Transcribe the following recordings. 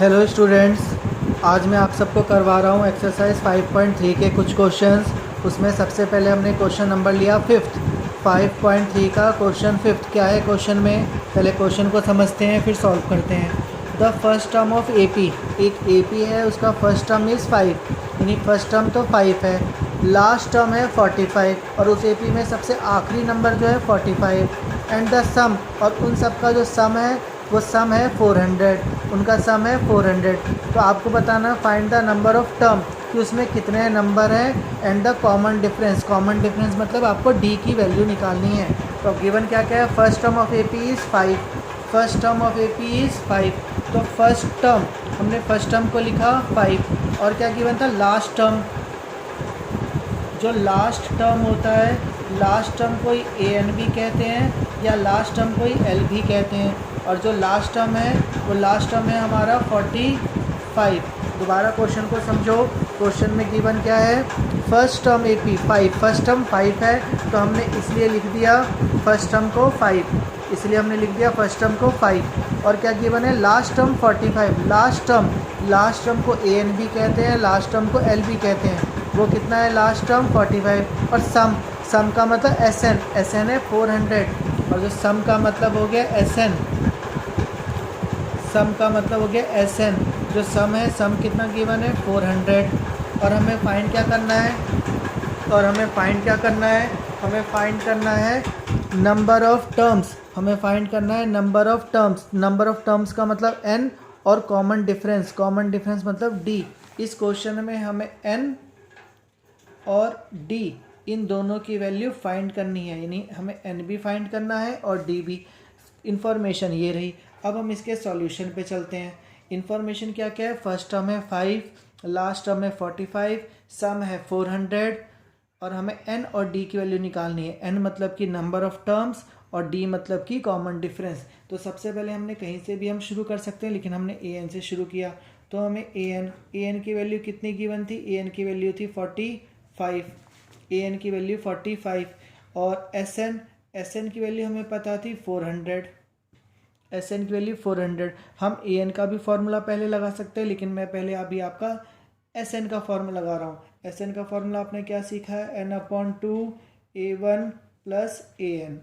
Hello students, आज मैं आप सबको करवा रहा हूँ एक्सरसाइज 5.3 के कुछ क्वेश्चंस। उसमें सबसे पहले हमने क्वेश्चन नंबर लिया फिफ्थ। 5.3 का क्वेश्चन फिफ्थ क्या है क्वेश्चन में, पहले क्वेश्चन को समझते हैं फिर सॉल्व करते हैं। The first term of AP, एक एपी है उसका फर्स्ट टर्म इज़ 5, यानी फर्स्ट टर्म तो 5 है, लास्ट टर्म है 45 और उस एपी में सबसे आखिरी नंबर जो है 45 एंड द सम, और उन सब का जो सम है वो सम है 400, उनका सम है 400। तो आपको बताना find the number of term कि उसमें कितने नंबर हैं and the common difference. Common difference मतलब आपको डी की वैल्यू निकालनी है। तो गिवन क्या क्या है, first term of A P is 5, first term of A P is 5। तो फर्स्ट टर्म, हमने फर्स्ट टर्म को लिखा 5 और क्या गिवन था लास्ट टर्म। जो लास्ट टर्म होता है, लास्ट टर्म को ए एन भी कहते हैं या लास्ट टर्म को एल भी कहते हैं, और जो लास्ट टर्म है वो लास्ट टर्म है हमारा 45। दोबारा क्वेश्चन को समझो। क्वेश्चन में गिवन क्या है, first term A P 5, first term 5 है तो हमने इसलिए लिख दिया फर्स्ट टर्म को 5, इसलिए हमने लिख दिया फर्स्ट टर्म को 5। और क्या गिवन है, लास्ट टर्म 45। लास्ट टर्म को ए एन भी कहते हैं, लास्ट टर्म को एल भी कहते हैं, वो कितना है लास्ट टर्म 45। और सम का मतलब एस एन है 400, और जो सम का मतलब हो गया एस एन, सम का मतलब हो गया एस एन। जो सम है, सम कितना गिवन है 400। और हमें फाइंड क्या करना है, हमें फाइंड करना है नंबर ऑफ टर्म्स। हमें फाइंड करना है number of terms. Number of terms का मतलब n और कॉमन डिफरेंस मतलब d। इस क्वेश्चन में हमें n और d इन दोनों की वैल्यू फाइंड करनी है, यानी हमें n भी फाइंड करना है और d भी। इन्फॉर्मेशन ये रही। अब हम इसके सॉल्यूशन पे चलते हैं। इन्फॉर्मेशन क्या क्या है, फर्स्ट टर्म है 5, लास्ट टर्म है 45, सम है 400 और हमें n और d की वैल्यू निकालनी है। n मतलब कि नंबर ऑफ टर्म्स और d मतलब कि कॉमन डिफरेंस। तो सबसे पहले हमने कहीं से भी हम शुरू कर सकते हैं, लेकिन हमने an से शुरू किया। तो हमें an की वैल्यू कितनी गिवन थी, an की वैल्यू थी 45, an की वैल्यू 45। और sn की वैल्यू हमें पता थी 400, sn की वैल्यू 400। हम an का भी फॉर्मूला पहले लगा सकते हैं, लेकिन मैं पहले अभी आपका sn का फॉर्मूला लगा रहा हूँ। sn का फॉर्मूला आपने क्या सीखा है, n/2 a1 प्लस an,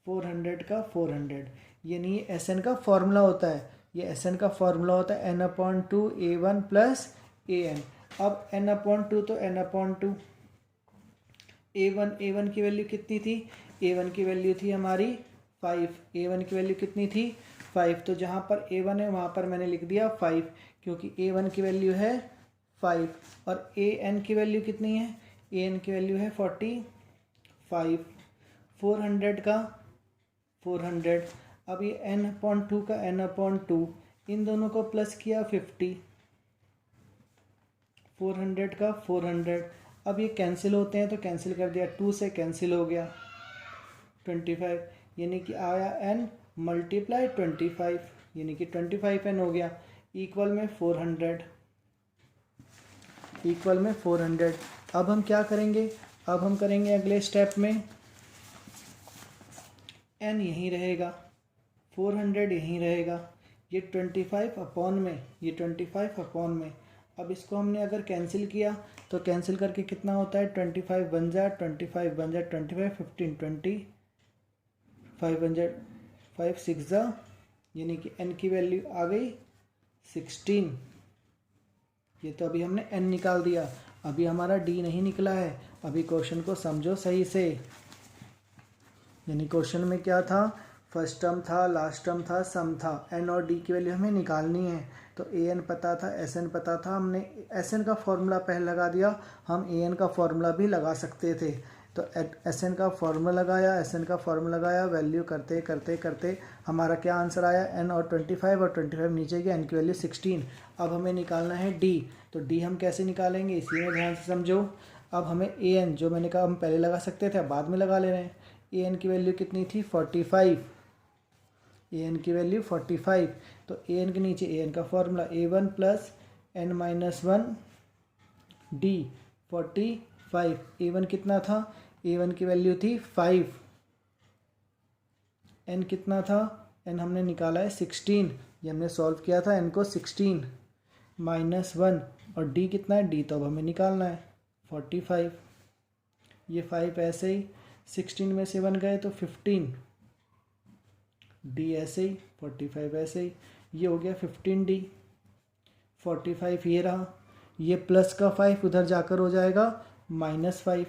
400 का 400, यानी ये sn का फॉर्मूला होता है, ये sn का फॉर्मूला होता है n/2 a1 प्लस an। अब n/2 तो n/2, a1 की वैल्यू कितनी थी, a1 की वैल्यू थी हमारी 5, a1 की वैल्यू कितनी थी 5। तो जहाँ पर a1 है वहाँ पर मैंने लिख दिया 5, क्योंकि a1 की वैल्यू है 5। और an की वैल्यू कितनी है, an की वैल्यू है 45। 400 का 400, अब ये n/2 का n/2, इन दोनों को प्लस किया 50, 400 का 400। अब ये कैंसिल होते हैं तो कैंसिल कर दिया, 2 से कैंसिल हो गया 25, यानी कि आया n मल्टीप्लाई 25, यानी कि 25n हो गया, इक्वल में 400, इक्वल में 400। अब हम क्या करेंगे, अब हम करेंगे अगले स्टेप में n यहीं रहेगा, 400 यहीं रहेगा, ये 25 अपॉन में, ये 25 अपॉन में। अब इसको हमने अगर कैंसिल किया तो कैंसिल करके कितना होता है, 25 बन जाए 25 बन जाए 25 15 20 500 5 6 जा, यानी कि n की वैल्यू आ गई 16। ये तो अभी हमने n निकाल दिया, अभी हमारा d नहीं निकला है। अभी क्वेश्चन को समझो सही से, यानी क्वेश्चन में क्या था, फर्स्ट टर्म था, लास्ट टर्म था, सम था, n और d की वैल्यू हमें निकालनी है। तो an पता था, sn पता था, हमने sn का फॉर्मूला पहले लगा दिया, हम an का फॉर्मूला भी लगा सकते थे। तो sn का फॉर्मूला लगाया, वैल्यू करते करते करते हमारा क्या आंसर आया, n और 25, और 25 नीचे गया, n की वैल्यू 16। अब हमें निकालना है d, तो d हम कैसे निकालेंगे इसी में ध्यान से समझो। अब हमें an, जो मैंने कहा हम पहले लगा सकते थे, बाद में लगा ले रहे हैं। an की वैल्यू कितनी थी 45, an की वैल्यू 45। तो an के नीचे an का formula a1 plus n-1 d 45। a1 कितना था, a1 की वैल्यू थी 5, n कितना था, n हमने निकाला है 16, ये हमने सॉल्व किया था n को 16 -1 और d कितना है, d तो अब हमें निकालना है 45। ये 5 ऐसे ही 16 में से 1 गए तो 15, d ऐसे ही 45 ऐसे ही, ये हो गया 15d। 45 ये रहा, ये प्लस का 5 उधर जाकर हो जाएगा -5,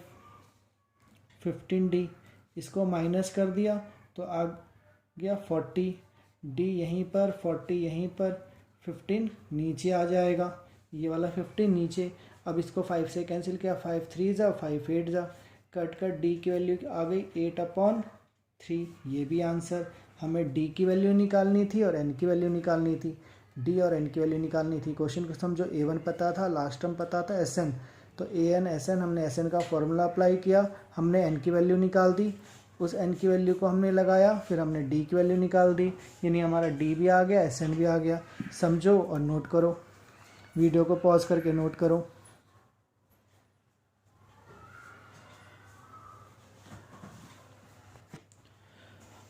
15d। इसको माइनस कर दिया तो आ गया 40, d यहीं पर 40 यहीं पर, 15 नीचे आ जाएगा, ये वाला 15 नीचे। अब इसको 5 से कैंसिल किया, 5 3 जा 5 8 जा, कट कट d की वैल्यू आ गई 8/3। ये भी आंसर। हमें d की वैल्यू निकालनी थी और n की वैल्यू निकालनी थी, d और n की वैल्यू निकालनी थी। क्वेश्चन को समझो, a1 पता था, लास्ट टर्म पता था sn, तो an sn, हमने sn का फॉर्मूला अप्लाई किया, हमने n की वैल्यू निकाल दी, उस n की वैल्यू को हमने लगाया, फिर हमने d की वैल्यू निकाल दी, यानी हमारा d भी आ गया, sn भी आ गया। समझो और नोट करो, वीडियो को पॉज करके नोट करो।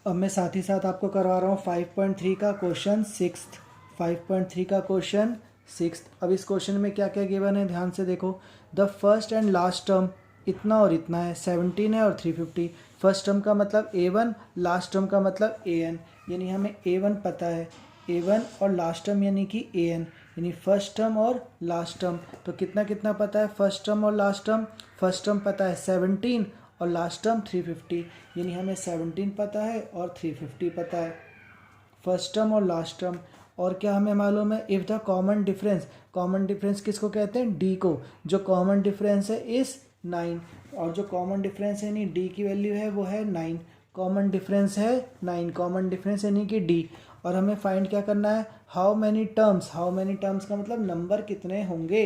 अब मैं साथ ही साथ आपको करवा रहा हूँ 5.3 का क्वेश्चन 6th, 5.3 का क्वेश्चन 6th। अब इस क्वेश्चन में क्या क्या गिवन है, ध्यान से देखो। The first and last term इतना और इतना है, 17 है और 350। फर्स्ट टर्म का मतलब a1, लास्ट टर्म का मतलब an, यानी हमें a1 पता है, a1 और लास्ट टर्म यानी कि an, यानी फर्स्ट टर्म और लास्ट टर्म। तो कितना कितना पता है फर्स्ट टर्म और लास्ट टर्म, फर्स्ट टर्म पता है 17 और लास्ट टर्म 350, यानी हमें 17 पता है और 350 पता है, फर्स्ट टर्म और लास्ट टर्म। और क्या हमें मालूम है, if the common difference, common difference किसको कहते हैं, डी को, जो कॉमन डिफरेंस है इस 9, और जो कॉमन डिफरेंस है यानी डी की वैल्यू है वो है 9, कॉमन डिफरेंस है 9, कॉमन डिफरेंस यानी कि डी। और हमें फाइंड क्या करना है, how many terms, how many terms का मतलब नंबर कितने होंगे,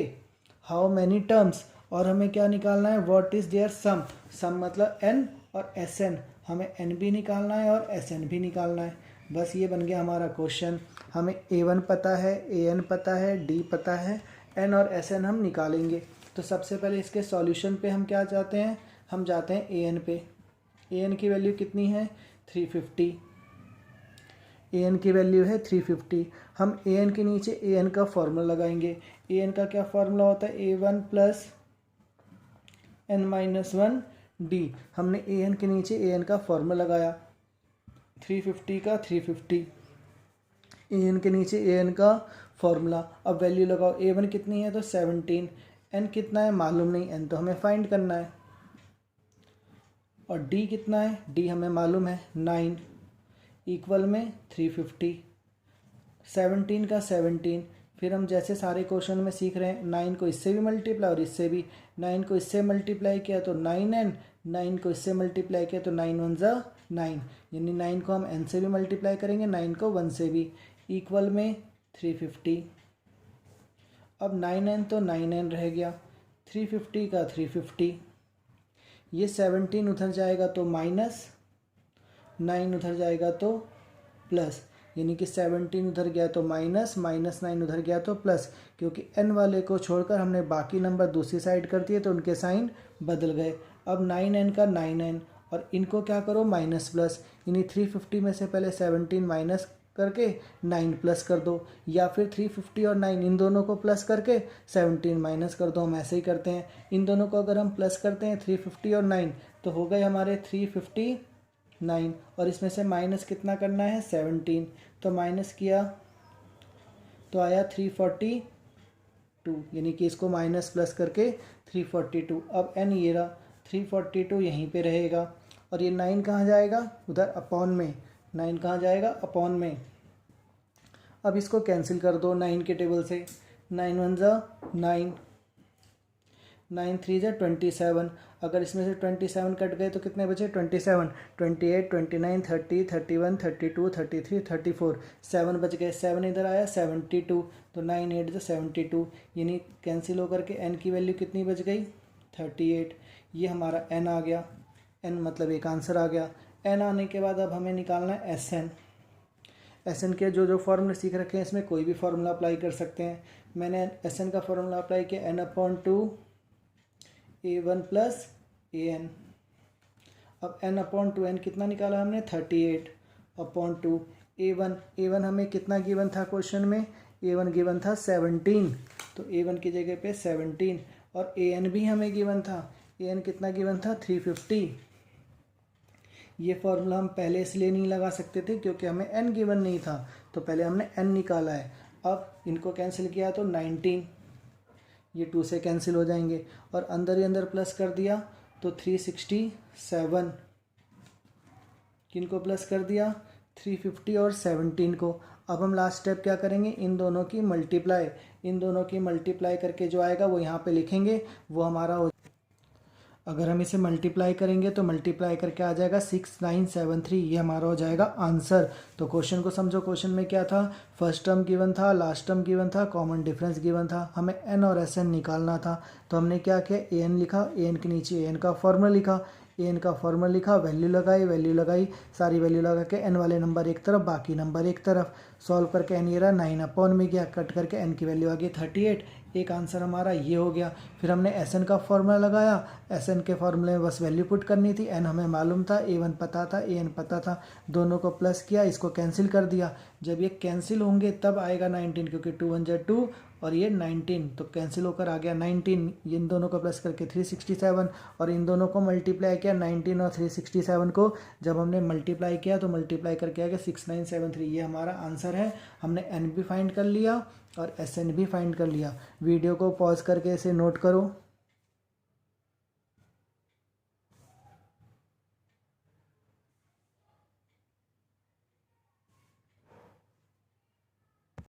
हाउ मैनी टर्म्स। और हमें क्या निकालना है, व्हाट इज़ देयर सम, सम मतलब n और Sn, हमें n भी निकालना है और Sn भी निकालना है। बस ये बन गया हमारा क्वेश्चन। हमें a1 पता है, an पता है, d पता है, n और Sn हम निकालेंगे। तो सबसे पहले इसके सॉल्यूशन पे हम क्या जाते हैं, हम जाते हैं an पे। an की वैल्यू कितनी है, 350, an की वैल्यू है 350। हम an के नीचे an का फॉर्मूला लगाएंगे। an का क्या फॉर्मूला होता है, a1 प्लस n-1 d। हमने an के नीचे an का फॉर्मूला लगाया, 350 का 350, an के नीचे an का फॉर्मूला। अब वैल्यू लगाओ, a1 कितनी है तो 17, n कितना है मालूम नहीं, n तो हमें फाइंड करना है, और d कितना है, d हमें मालूम है 9, इक्वल में 350, 17 का 17। फिर हम जैसे सारे क्वेश्चन में सीख रहे हैं, 9 को इससे भी मल्टीप्लाई और इससे भी, 9 को इससे मल्टीप्लाई किया तो 9n, 9 को इससे मल्टीप्लाई किया तो 9 1 जा 9, यानी 9 को हम n से भी मल्टीप्लाई करेंगे, 9 को 1 से भी, इक्वल में 350। अब 9n तो 9n रह गया, 350 का 350, ये 17 उधर जाएगा तो माइनस, 9 उधर जाएगा तो प्लस, यानी कि 17 उधर गया तो माइनस, -9 उधर गया तो प्लस, क्योंकि n वाले को छोड़कर हमने बाकी नंबर दूसरी साइड कर दिए तो उनके साइन बदल गए। अब 9n का 9n और इनको क्या करो माइनस प्लस, यानी 350 में से पहले 17 माइनस करके 9 प्लस कर दो, या फिर 350 और 9 इन दोनों को प्लस करके 17 माइनस कर दो। हम ऐसे ही करते हैं, इन दोनों को अगर हम प्लस करते हैं 350 और 9 तो हो गए हमारे 359, और इसमें से माइनस कितना करना है 17, तो माइनस किया तो आया 342, यानी कि इसको माइनस प्लस करके 342। अब n ये रहा, 342 यहीं पे रहेगा, और ये 9 कहाँ जाएगा, उधर अपॉन में, 9 कहाँ जाएगा अपॉन में। अब इसको कैंसिल कर दो 9 के टेबल से, 9 1 जा 9, 9 3 जा 27, अगर इसमें से 27 कट गए तो कितने बचे 27, 28 29 30 31 32 33 34, 7 बच गए, 7 इधर आया 72, तो 9 8 जा 72, यानी कैंसिल होकर के n की वैल्यू कितनी बच गई 38। ये हमारा n आ गया, n मतलब एक आंसर आ गया। n आने के बाद अब हमें निकालना है Sn। Sn के जो जो फॉर्मूले सीख रखे हैं इसमें कोई भी फार्मूला अप्लाई कर सकते हैं। मैंने Sn का फॉर्मूला अप्लाई किया, n/2 a1 प्लस an। अब n/2n कितना निकाला हमने 38/2, A1 हमें कितना गिवन था क्वेश्चन में, A1 गिवन था 17, तो A1 की जगह पे 17। और AN भी हमें गिवन था, AN कितना गिवन था 350। ये फॉर्मूला हम पहले इसलिए नहीं लगा सकते थे क्योंकि हमें n गिवन नहीं था, तो पहले हमने n निकाला है। अब इनको कैंसिल किया तो 19, ये 2 से कैंसिल हो जाएंगे और अंदर ही अंदर प्लस कर दिया तो 367। किनको प्लस कर दिया, 350 और 17 को। अब हम लास्ट स्टेप क्या करेंगे, इन दोनों की मल्टीप्लाई करके जो आएगा वो यहाँ पे लिखेंगे, वो हमारा हो। अगर हम इसे मल्टीप्लाई करेंगे तो मल्टीप्लाई करके आ जाएगा 6973, ये हमारा हो जाएगा आंसर। तो क्वेश्चन को समझो, क्वेश्चन में क्या था, फर्स्ट टर्म गिवन था, लास्ट टर्म गिवन था, कॉमन डिफरेंस गिवन था, हमें एन और एस एन निकालना था। तो हमने क्या किया, ए एन लिखा, ए एन के नीचे ए एन का फॉर्मूला लिखा, ए एन का फॉर्मूला लिखा, वैल्यू लगाई, सारी वैल्यू लगा के एन वाले नंबर एक तरफ, बाकी नंबर एक तरफ, सॉल्व करके एन ये रहा 9 में गया, कट करके एन की वैल्यू आ गई 38। एक आंसर हमारा ये हो गया। फिर हमने एस एन का फॉर्मूला लगाया, एस एन के फॉर्मूले में बस वैल्यू पुट करनी थी, एन हमें मालूम था, A1 पता था, ए एन पता था, दोनों को प्लस किया, इसको कैंसिल कर दिया। जब ये कैंसिल होंगे तब आएगा 19, क्योंकि 2 1 2 और ये 19, तो कैंसिल होकर आ गया 19। इन दोनों को प्लस करके 367 और इन दोनों को मल्टीप्लाई किया 19 और 367 को। जब हमने मल्टीप्लाई किया तो मल्टीप्लाई करके आ गया 6973, ये हमारा आंसर है। हमने एन भी फाइंड कर लिया और एस एन भी फाइंड कर लिया। वीडियो को पॉज करके इसे नोट करो।